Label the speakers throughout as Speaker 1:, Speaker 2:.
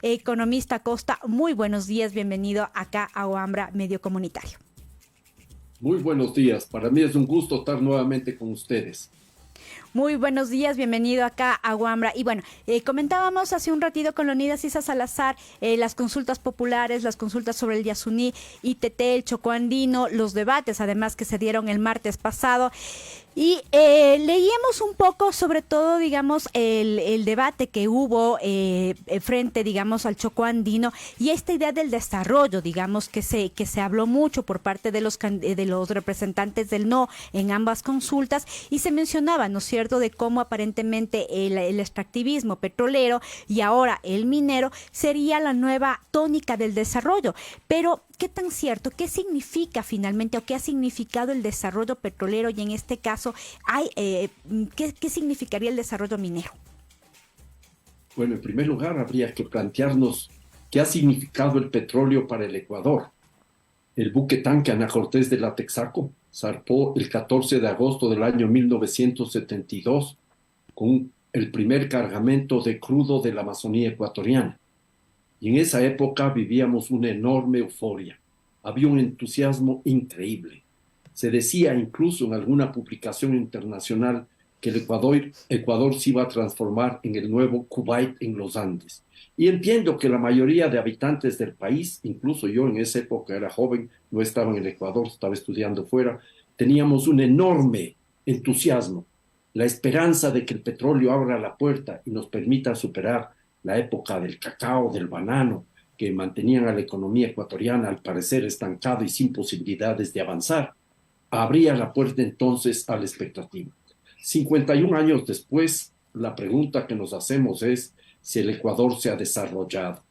Speaker 1: Economista Costa, muy buenos días, bienvenido acá a OAMBRA Medio Comunitario.
Speaker 2: Muy buenos días. Para mí es un gusto estar nuevamente con ustedes.
Speaker 1: Muy buenos días, bienvenido acá a OAMBRA. Y bueno, comentábamos hace un ratito con Leonidas Issa Salazar las consultas populares, las consultas sobre el Yasuní, ITT, el Chocó Andino, los debates además que se dieron el martes pasado. Y leíamos un poco sobre todo, digamos, el debate que hubo frente, digamos, al Chocó Andino y esta idea del desarrollo, digamos, que se habló mucho por parte de los representantes del no en ambas consultas y se mencionaba, ¿no es cierto?, de cómo aparentemente el extractivismo petrolero y ahora el minero sería la nueva tónica del desarrollo. Pero, ¿qué tan cierto? ¿Qué significa finalmente o qué ha significado el desarrollo petrolero y en este caso ¿qué significaría el desarrollo minero?
Speaker 2: Bueno, en primer lugar, habría que plantearnos qué ha significado el petróleo para el Ecuador. El buque tanque Ana Cortés de la Texaco zarpó el 14 de agosto del año 1972 con el primer cargamento de crudo de la Amazonía ecuatoriana. Y en esa época vivíamos una enorme euforia. Había un entusiasmo increíble. Se decía incluso en alguna publicación internacional que el Ecuador se iba a transformar en el nuevo Kuwait en los Andes. Y entiendo que la mayoría de habitantes del país, incluso yo en esa época era joven, no estaba en el Ecuador, estaba estudiando fuera, teníamos un enorme entusiasmo, la esperanza de que el petróleo abra la puerta y nos permita superar la época del cacao, del banano, que mantenían a la economía ecuatoriana al parecer estancada y sin posibilidades de avanzar. Abría la puerta entonces a la expectativa. 51 años después, la pregunta que nos hacemos es si el Ecuador se ha desarrollado.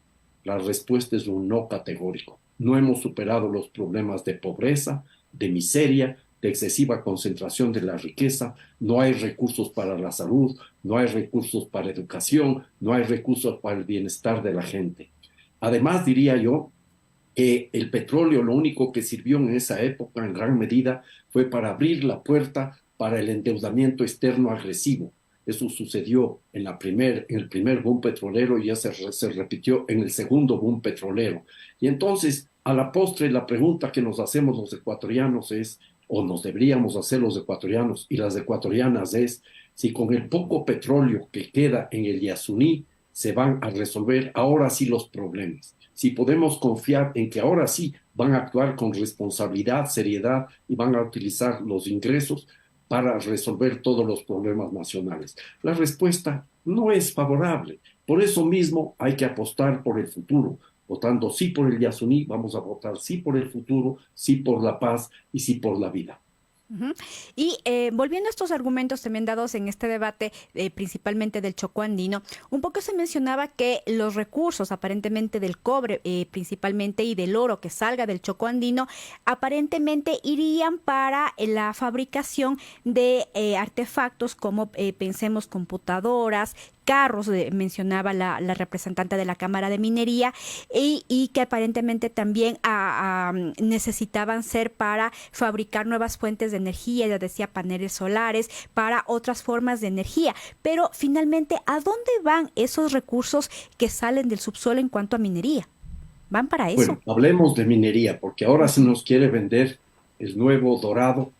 Speaker 2: La respuesta es un no categórico. No hemos superado los problemas de pobreza, de miseria, de excesiva concentración de la riqueza, no hay recursos para la salud, no hay recursos para educación, no hay recursos para el bienestar de la gente. Además, diría yo, que el petróleo lo único que sirvió en esa época en gran medida fue para abrir la puerta para el endeudamiento externo agresivo. Eso sucedió en el primer boom petrolero y ya se repitió en el segundo boom petrolero. Y entonces, a la postre, la pregunta que nos hacemos los ecuatorianos es, o nos deberíamos hacer los ecuatorianos y las ecuatorianas es, si con el poco petróleo que queda en el Yasuní se van a resolver ahora sí los problemas. Si podemos confiar en que ahora sí van a actuar con responsabilidad, seriedad y van a utilizar los ingresos para resolver todos los problemas nacionales. La respuesta no es favorable. Por eso mismo hay que apostar por el futuro. Votando sí por el Yasuní, vamos a votar sí por el futuro, sí por la paz y sí por la vida.
Speaker 1: Uh-huh. Y volviendo a estos argumentos también dados en este debate, principalmente del Chocó Andino, un poco se mencionaba que los recursos aparentemente del cobre principalmente y del oro que salga del Chocó Andino aparentemente irían para la fabricación de artefactos como pensemos computadoras, carros, mencionaba la representante de la Cámara de Minería, y que aparentemente también necesitaban ser para fabricar nuevas fuentes de energía, ya decía paneles solares, para otras formas de energía. Pero finalmente, ¿a dónde van esos recursos que salen del subsuelo en cuanto a minería? ¿Van para eso?
Speaker 2: Bueno, hablemos de minería, porque ahora se nos quiere vender el nuevo dorado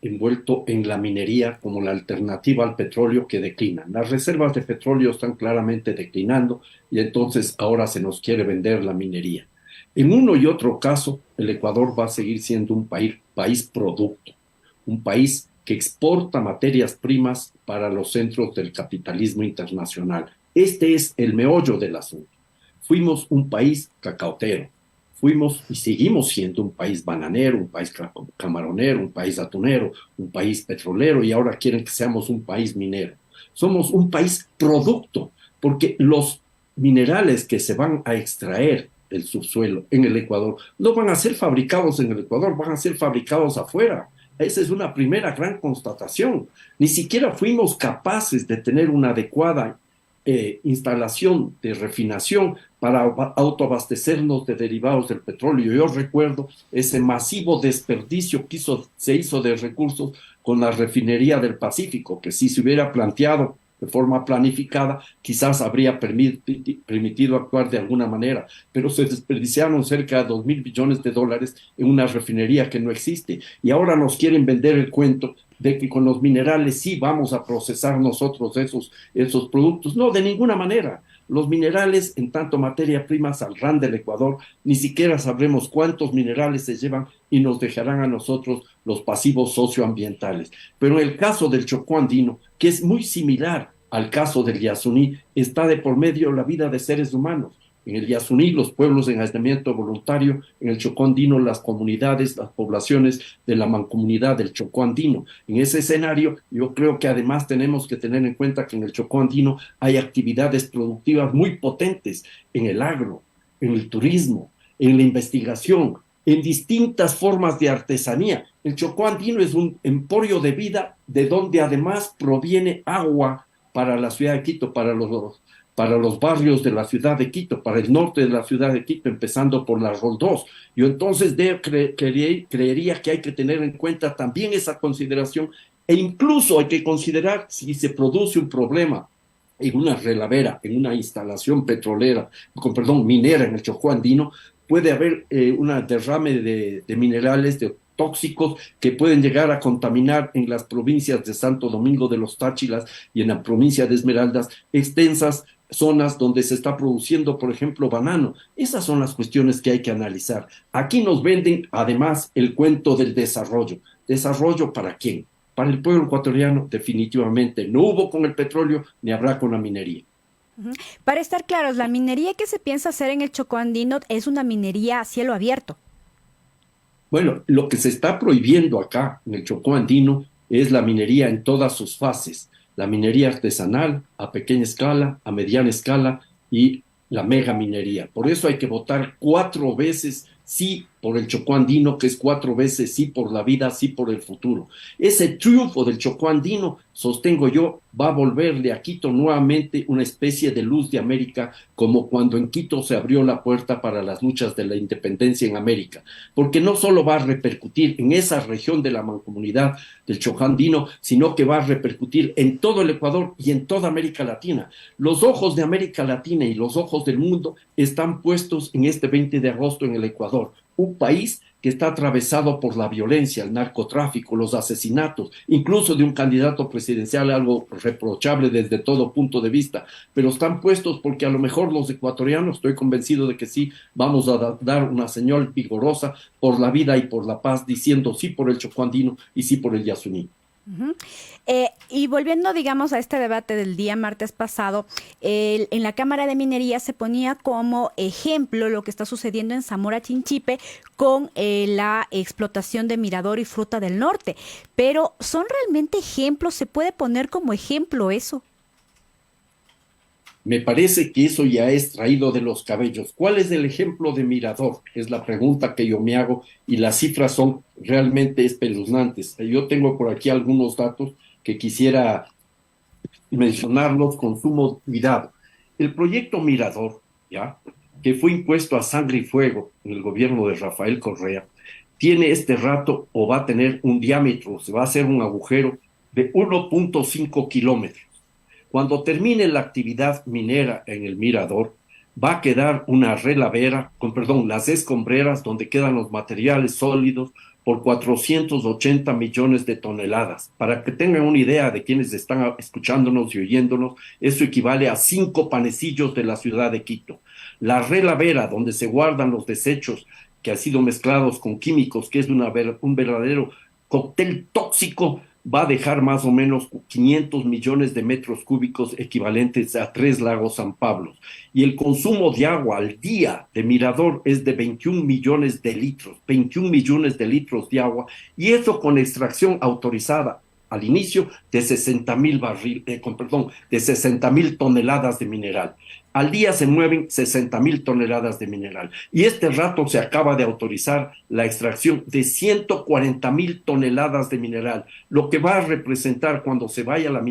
Speaker 2: envuelto en la minería como la alternativa al petróleo que declina. Las reservas de petróleo están claramente declinando y entonces ahora se nos quiere vender la minería. En uno y otro caso, el Ecuador va a seguir siendo un país producto, un país que exporta materias primas para los centros del capitalismo internacional. Este es el meollo del asunto. Fuimos un país cacautero, fuimos y seguimos siendo un país bananero, un país camaronero, un país atunero, un país petrolero y ahora quieren que seamos un país minero. Somos un país producto porque los minerales que se van a extraer del subsuelo en el Ecuador no van a ser fabricados en el Ecuador, van a ser fabricados afuera. Esa es una primera gran constatación. Ni siquiera fuimos capaces de tener una adecuada instalación de refinación para autoabastecernos de derivados del petróleo. Yo recuerdo ese masivo desperdicio se hizo de recursos con la refinería del Pacífico, que si se hubiera planteado de forma planificada, quizás habría permitido actuar de alguna manera, pero se desperdiciaron cerca de 2.000 millones de dólares en una refinería que no existe. Y ahora nos quieren vender el cuento de que con los minerales sí vamos a procesar nosotros esos productos. No, de ninguna manera. Los minerales, en tanto materia prima, saldrán del Ecuador, ni siquiera sabremos cuántos minerales se llevan y nos dejarán a nosotros los pasivos socioambientales. Pero en el caso del Chocó andino, que es muy similar al caso del Yasuní, está de por medio la vida de seres humanos. En el Yasuní, los pueblos en aislamiento voluntario; en el Chocó andino, las comunidades, las poblaciones de la mancomunidad del Chocó andino. En ese escenario, yo creo que además tenemos que tener en cuenta que en el Chocó andino hay actividades productivas muy potentes en el agro, en el turismo, en la investigación, en distintas formas de artesanía. El Chocó andino es un emporio de vida de donde además proviene agua para la ciudad de Quito, para los barrios de la ciudad de Quito, para el norte de la ciudad de Quito, empezando por la Roldós. Yo entonces creería que hay que tener en cuenta también esa consideración, e incluso hay que considerar si se produce un problema en una relavera, en una instalación minera en el Chocó andino, puede haber una derrame de minerales, de tóxicos que pueden llegar a contaminar en las provincias de Santo Domingo de los Táchilas y en la provincia de Esmeraldas extensas zonas donde se está produciendo, por ejemplo, banano. Esas son las cuestiones que hay que analizar. Aquí nos venden, además, el cuento del desarrollo. ¿Desarrollo para quién? Para el pueblo ecuatoriano, definitivamente. No hubo con el petróleo, ni habrá con la minería.
Speaker 1: Para estar claros, la minería que se piensa hacer en el Chocó andino es una minería a cielo abierto.
Speaker 2: Bueno, lo que se está prohibiendo acá en el Chocó andino es la minería en todas sus fases. La minería artesanal, a pequeña escala, a mediana escala y la mega minería. Por eso hay que votar 4 veces sí por el Chocó andino, que es 4 veces sí por la vida, sí por el futuro. Ese triunfo del Chocó andino, sostengo yo, va a volverle a Quito nuevamente una especie de luz de América, como cuando en Quito se abrió la puerta para las luchas de la independencia en América, porque no solo va a repercutir en esa región de la mancomunidad del Chocó andino, sino que va a repercutir en todo el Ecuador y en toda América Latina. Los ojos de América Latina y los ojos del mundo están puestos en este 20 de agosto en el Ecuador, un país que está atravesado por la violencia, el narcotráfico, los asesinatos, incluso de un candidato presidencial, algo reprochable desde todo punto de vista, pero están puestos porque a lo mejor los ecuatorianos, estoy convencido de que sí, vamos a dar una señal vigorosa por la vida y por la paz, diciendo sí por el Chocó andino y sí por el Yasuní.
Speaker 1: Y volviendo, digamos, a este debate del día martes pasado, en la Cámara de Minería se ponía como ejemplo lo que está sucediendo en Zamora Chinchipe con la explotación de Mirador y Fruta del Norte. Pero ¿son realmente ejemplos? ¿Se puede poner como ejemplo eso?
Speaker 2: Me parece que eso ya es traído de los cabellos. ¿Cuál es el ejemplo de Mirador? Es la pregunta que yo me hago y las cifras son realmente espeluznantes. Yo tengo por aquí algunos datos que quisiera mencionarlos con sumo cuidado. El proyecto Mirador, ¿ya?, que fue impuesto a sangre y fuego en el gobierno de Rafael Correa, tiene este rato o va a tener un diámetro, se va a hacer un agujero de 1.5 kilómetros. Cuando termine la actividad minera en el Mirador, va a quedar una relavera, las escombreras donde quedan los materiales sólidos por 480 millones de toneladas. Para que tengan una idea de quienes están escuchándonos y oyéndonos, eso equivale a 5 panecillos de la ciudad de Quito. La relavera donde se guardan los desechos que han sido mezclados con químicos, que es un verdadero cóctel tóxico, va a dejar más o menos 500 millones de metros cúbicos equivalentes a 3 lagos San Pablo. Y el consumo de agua al día de Mirador es de 21 millones de litros, 21 millones de litros de agua, y eso con extracción autorizada al inicio de 60,000 toneladas de mineral. Al día se mueven 60,000 toneladas de mineral. Y este rato se acaba de autorizar la extracción de 140,000 toneladas de mineral, lo que va a representar cuando se vaya la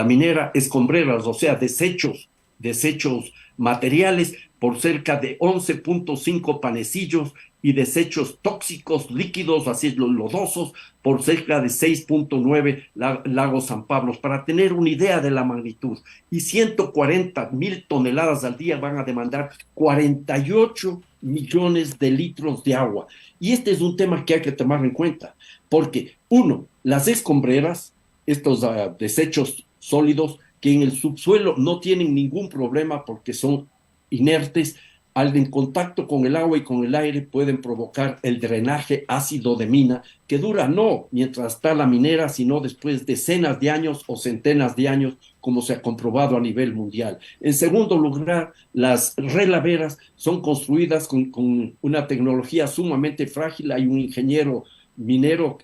Speaker 2: minera escombreras, o sea, desechos desechos materiales por cerca de 11.5 panecillos y desechos tóxicos líquidos, así lodosos, por cerca de 6.9 lagos San Pablo, para tener una idea de la magnitud. Y 140.000 toneladas al día van a demandar 48 millones de litros de agua. Y este es un tema que hay que tomar en cuenta, porque uno, las escombreras, estos desechos sólidos, que en el subsuelo no tienen ningún problema porque son inertes, al en contacto con el agua y con el aire pueden provocar el drenaje ácido de mina, que dura no mientras está la minera, sino después decenas de años o centenas de años, como se ha comprobado a nivel mundial. En segundo lugar, las relaveras son construidas con una tecnología sumamente frágil. Hay un ingeniero minero,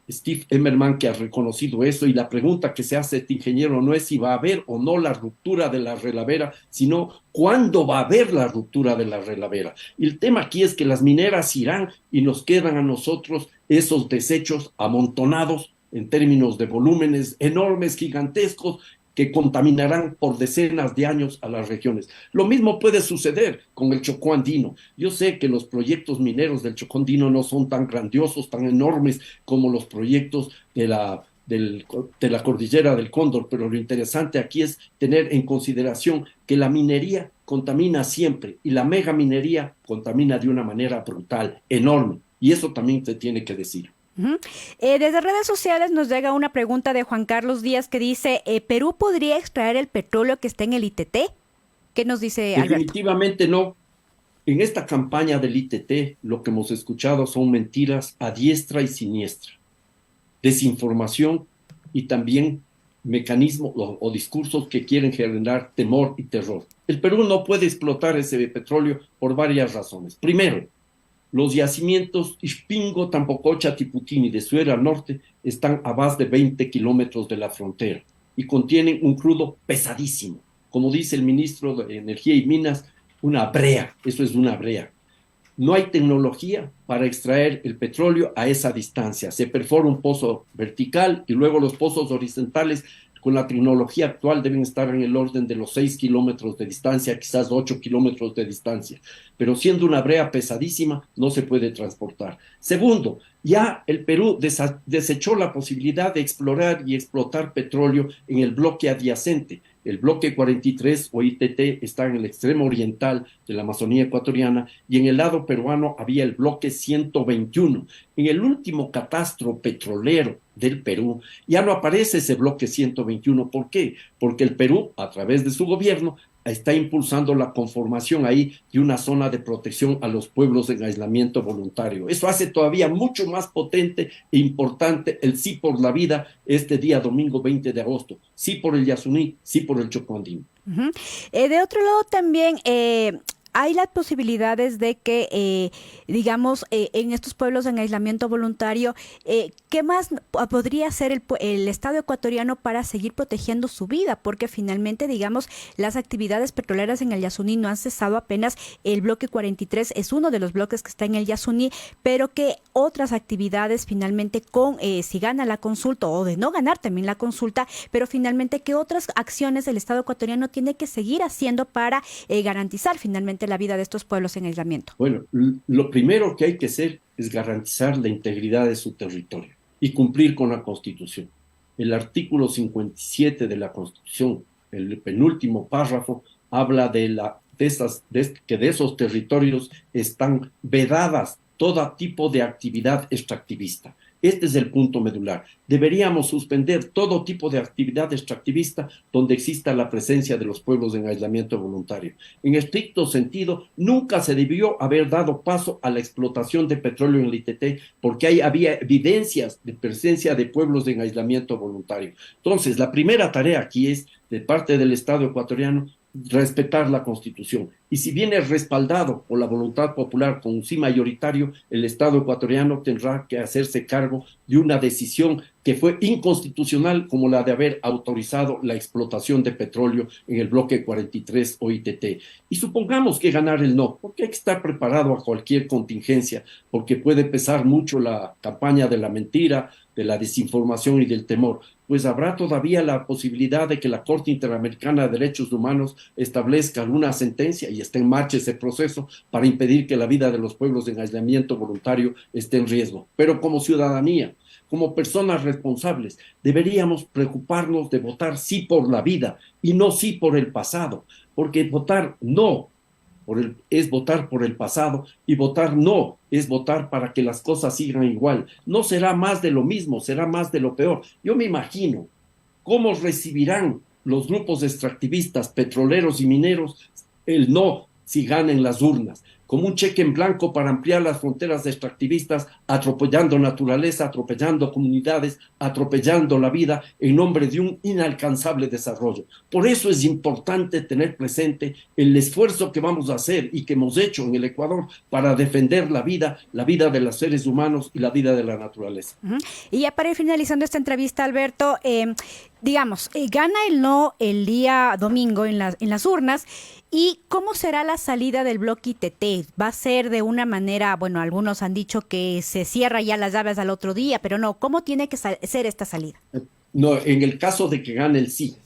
Speaker 2: Steve Emmerman, que ha reconocido eso, y la pregunta que se hace este ingeniero no es si va a haber o no la ruptura de la relavera, sino cuándo va a haber la ruptura de la relavera. Y el tema aquí es que las mineras irán y nos quedan a nosotros esos desechos amontonados en términos de volúmenes enormes, gigantescos, que contaminarán por decenas de años a las regiones. Lo mismo puede suceder con el Chocó andino. Yo sé que los proyectos mineros del Chocó andino no son tan grandiosos, tan enormes como los proyectos de la cordillera del Cóndor, pero lo interesante aquí es tener en consideración que la minería contamina siempre y la megaminería contamina de una manera brutal, enorme, y eso también se tiene que decir.
Speaker 1: Desde redes sociales nos llega una pregunta de Juan Carlos Díaz que dice, ¿Perú podría extraer el petróleo que está en el ITT? ¿Qué nos dice Alberto?
Speaker 2: Definitivamente no. En esta campaña del ITT lo que hemos escuchado son mentiras a diestra y siniestra, desinformación y también mecanismos o discursos que quieren generar temor y terror. El Perú no puede explotar ese petróleo por varias razones. Primero, los yacimientos Ixpingo, Tampococha, Tiputini de Suera al norte están a más de 20 kilómetros de la frontera y contienen un crudo pesadísimo. Como dice el ministro de Energía y Minas, una brea, eso es una brea. No hay tecnología para extraer el petróleo a esa distancia. Se perfora un pozo vertical y luego los pozos horizontales con la tecnología actual deben estar en el orden de los 6 kilómetros de distancia, quizás 8 kilómetros de distancia. Pero siendo una brea pesadísima, no se puede transportar. Segundo, ya el Perú desechó la posibilidad de explorar y explotar petróleo en el bloque adyacente. El bloque 43 o ITT está en el extremo oriental de la Amazonía ecuatoriana y en el lado peruano había el bloque 121. En el último catastro petrolero del Perú ya no aparece ese bloque 121. ¿Por qué? Porque el Perú, a través de su gobierno, está impulsando la conformación ahí de una zona de protección a los pueblos en aislamiento voluntario. Eso hace todavía mucho más potente e importante el sí por la vida este día domingo 20 de agosto. Sí por el Yasuní, sí por el Chocó andino.
Speaker 1: De otro lado también hay las posibilidades de que, digamos, en estos pueblos en aislamiento voluntario, ¿qué más podría hacer el Estado ecuatoriano para seguir protegiendo su vida? Porque finalmente, digamos, las actividades petroleras en el Yasuní no han cesado apenas. El bloque 43 es uno de los bloques que está en el Yasuní, pero que otras actividades finalmente si gana la consulta o de no ganar también la consulta, pero finalmente, ¿qué otras acciones el Estado ecuatoriano tiene que seguir haciendo para garantizar finalmente la vida de estos pueblos en aislamiento?
Speaker 2: Bueno, lo primero que hay que hacer es garantizar la integridad de su territorio y cumplir con la Constitución. El artículo 57 de la Constitución, el penúltimo párrafo, habla que de esos territorios están vedadas todo tipo de actividad extractivista. Este es el punto medular. Deberíamos suspender todo tipo de actividad extractivista donde exista la presencia de los pueblos en aislamiento voluntario. En estricto sentido, nunca se debió haber dado paso a la explotación de petróleo en el ITT porque había evidencias de presencia de pueblos en aislamiento voluntario. Entonces, la primera tarea aquí es, de parte del Estado ecuatoriano, respetar la Constitución. Y si viene respaldado por la voluntad popular con un sí mayoritario, el Estado ecuatoriano tendrá que hacerse cargo de una decisión que fue inconstitucional, como la de haber autorizado la explotación de petróleo en el bloque 43 o ITT. Y supongamos que ganar el no, porque hay que estar preparado a cualquier contingencia, porque puede pesar mucho la campaña de la mentira, de la desinformación y del temor. pues habrá todavía la posibilidad de que la Corte Interamericana de Derechos Humanos establezca alguna sentencia, y está en marcha ese proceso, para impedir que la vida de los pueblos en aislamiento voluntario esté en riesgo. Pero como ciudadanía, como personas responsables, deberíamos preocuparnos de votar sí por la vida y no sí por el pasado, porque votar no es votar por el pasado, y votar no es votar para que las cosas sigan igual. No será más de lo mismo, será más de lo peor. Yo me imagino cómo recibirán los grupos extractivistas, petroleros y mineros el no si ganen las urnas, como un cheque en blanco para ampliar las fronteras extractivistas, atropellando naturaleza, atropellando comunidades, atropellando la vida en nombre de un inalcanzable desarrollo. Por eso es importante tener presente el esfuerzo que vamos a hacer y que hemos hecho en el Ecuador para defender la vida de los seres humanos y la vida de la naturaleza.
Speaker 1: Y ya para ir finalizando esta entrevista, Alberto, digamos, gana el no el día domingo en las urnas. ¿Y cómo será la salida del bloque ITT? ¿Va a ser de una manera, bueno, algunos han dicho que se cierra ya las llaves al otro día, pero no, ¿cómo tiene que ser esta salida?
Speaker 2: No, en el caso de que gane el sí,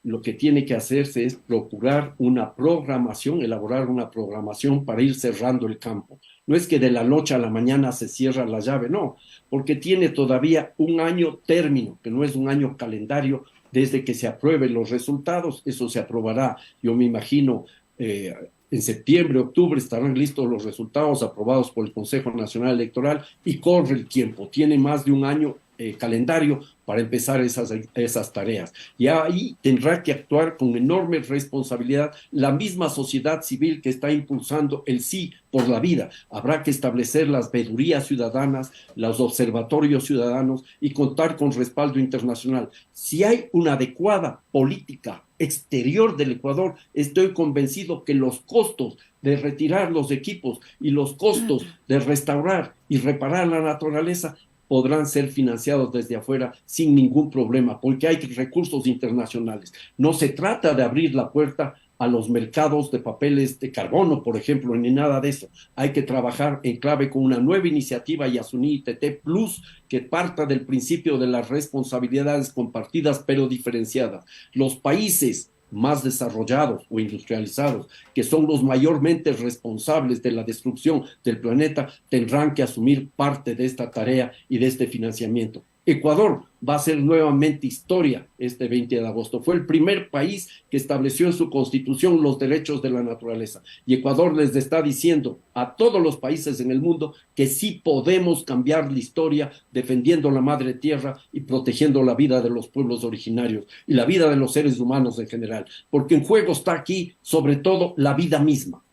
Speaker 2: lo que tiene que hacerse es procurar una programación, elaborar una programación para ir cerrando el campo. No es que de la noche a la mañana se cierra la llave, no, porque tiene todavía un año término, que no es un año calendario, desde que se aprueben los resultados. Eso se aprobará, yo me imagino, en septiembre, octubre estarán listos los resultados aprobados por el Consejo Nacional Electoral, y corre el tiempo, tiene más de un año calendario para empezar esas tareas. Y ahí tendrá que actuar con enorme responsabilidad la misma sociedad civil que está impulsando el sí por la vida. Habrá que establecer las veedurías ciudadanas, los observatorios ciudadanos, y contar con respaldo internacional. Si hay una adecuada política exterior del Ecuador, estoy convencido que los costos de retirar los equipos y los costos de restaurar y reparar la naturaleza podrán ser financiados desde afuera sin ningún problema, porque hay recursos internacionales. No se trata de abrir la puerta a los mercados de papeles de carbono, por ejemplo, ni nada de eso. Hay que trabajar en clave con una nueva iniciativa Yasuní ITT Plus, que parta del principio de las responsabilidades compartidas pero diferenciadas. Los países más desarrollados o industrializados, que son los mayormente responsables de la destrucción del planeta, tendrán que asumir parte de esta tarea y de este financiamiento. Ecuador va a hacer nuevamente historia este 20 de agosto. Fue el primer país que estableció en su constitución los derechos de la naturaleza. Y Ecuador les está diciendo a todos los países en el mundo que sí podemos cambiar la historia defendiendo la madre tierra y protegiendo la vida de los pueblos originarios y la vida de los seres humanos en general. Porque en juego está aquí, sobre todo, la vida misma.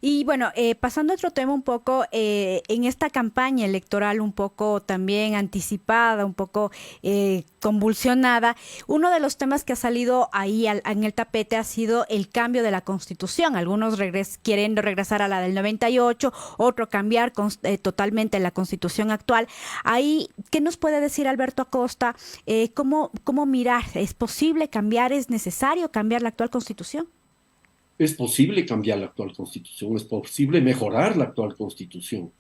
Speaker 1: Y bueno, pasando a otro tema un poco, en esta campaña electoral un poco también anticipada, un poco convulsionada, uno de los temas que ha salido ahí en el tapete ha sido el cambio de la Constitución. Algunos quieren regresar a la del 98, otro cambiar totalmente la Constitución actual. Ahí, ¿qué nos puede decir Alberto Acosta? ¿Cómo mirar? ¿Es posible cambiar? ¿Es necesario cambiar la actual Constitución?
Speaker 2: Es posible cambiar la actual Constitución, es posible mejorar la actual Constitución,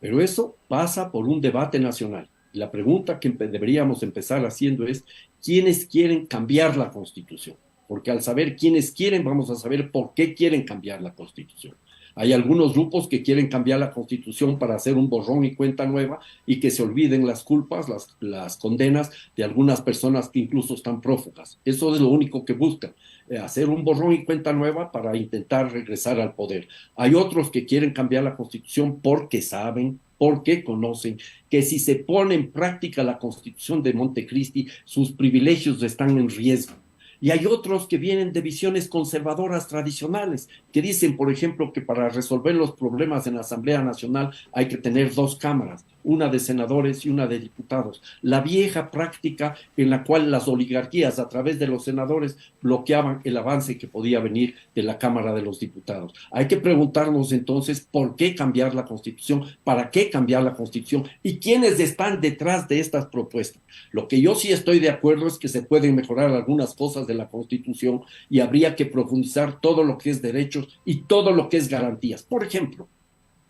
Speaker 2: pero eso pasa por un debate nacional. Y la pregunta que deberíamos empezar haciendo es, ¿quiénes quieren cambiar la Constitución? Porque al saber quiénes quieren, vamos a saber por qué quieren cambiar la Constitución. Hay algunos grupos que quieren cambiar la Constitución para hacer un borrón y cuenta nueva y que se olviden las culpas, las condenas de algunas personas que incluso están prófugas. Eso es lo único que buscan, hacer un borrón y cuenta nueva para intentar regresar al poder. Hay otros que quieren cambiar la Constitución porque saben, porque conocen que si se pone en práctica la Constitución de Montecristi, sus privilegios están en riesgo. Y hay otros que vienen de visiones conservadoras tradicionales, que dicen, por ejemplo, que para resolver los problemas en la Asamblea Nacional hay que tener dos cámaras, una de senadores y una de diputados. La vieja práctica en la cual las oligarquías a través de los senadores bloqueaban el avance que podía venir de la Cámara de los Diputados. Hay que preguntarnos entonces por qué cambiar la Constitución, para qué cambiar la Constitución y quiénes están detrás de estas propuestas. Lo que yo sí estoy de acuerdo es que se pueden mejorar algunas cosas de la Constitución y habría que profundizar todo lo que es derechos y todo lo que es garantías. Por ejemplo,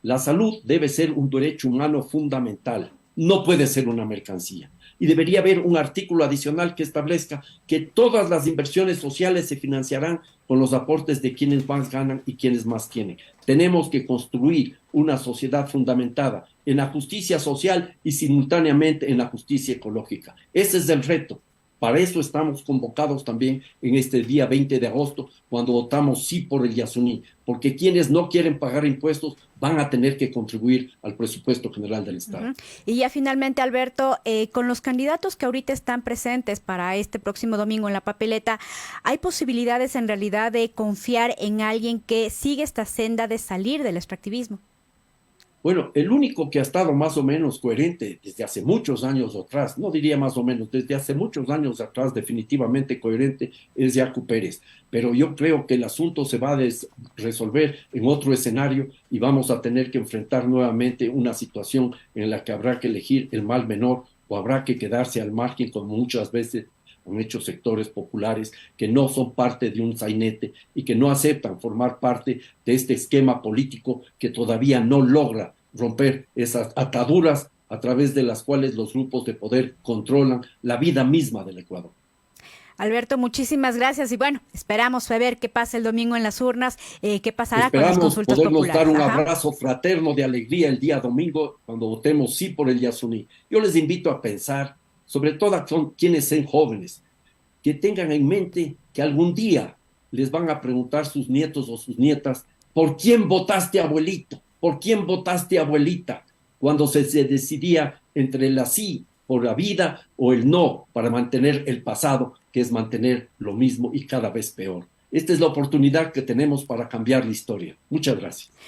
Speaker 2: la salud debe ser un derecho humano fundamental, no puede ser una mercancía. y debería haber un artículo adicional que establezca que todas las inversiones sociales se financiarán con los aportes de quienes más ganan y quienes más tienen. Tenemos que construir una sociedad fundamentada en la justicia social y simultáneamente en la justicia ecológica. Ese es el reto. Para eso estamos convocados también en este día 20 de agosto, cuando votamos sí por el Yasuní, porque quienes no quieren pagar impuestos van a tener que contribuir al presupuesto general del Estado.
Speaker 1: Y ya finalmente, Alberto, con los candidatos que ahorita están presentes para este próximo domingo en la papeleta, ¿hay posibilidades en realidad de confiar en alguien que sigue esta senda de salir del extractivismo?
Speaker 2: Bueno, el único que ha estado más o menos coherente desde hace muchos años atrás, no diría más o menos, desde hace muchos años atrás definitivamente coherente es Yacu Pérez. Pero yo creo que el asunto se va a resolver en otro escenario y vamos a tener que enfrentar nuevamente una situación en la que habrá que elegir el mal menor o habrá que quedarse al margen, como muchas veces han hecho sectores populares que no son parte de un sainete y que no aceptan formar parte de este esquema político que todavía no logra romper esas ataduras a través de las cuales los grupos de poder controlan la vida misma del Ecuador.
Speaker 1: Alberto, muchísimas gracias y bueno, esperamos ver qué pasa el domingo en las urnas, qué pasará con las consultas populares.
Speaker 2: Esperamos podernos dar un abrazo fraterno de alegría el día domingo cuando votemos sí por el Yasuní. Yo les invito a pensar, sobre todo con quienes sean jóvenes, que tengan en mente que algún día les van a preguntar sus nietos o sus nietas, ¿por quién votaste, abuelito? ¿Por quién votaste, abuelita? Cuando se decidía entre el sí por la vida o el no para mantener el pasado, que es mantener lo mismo y cada vez peor. Esta es la oportunidad que tenemos para cambiar la historia. Muchas gracias.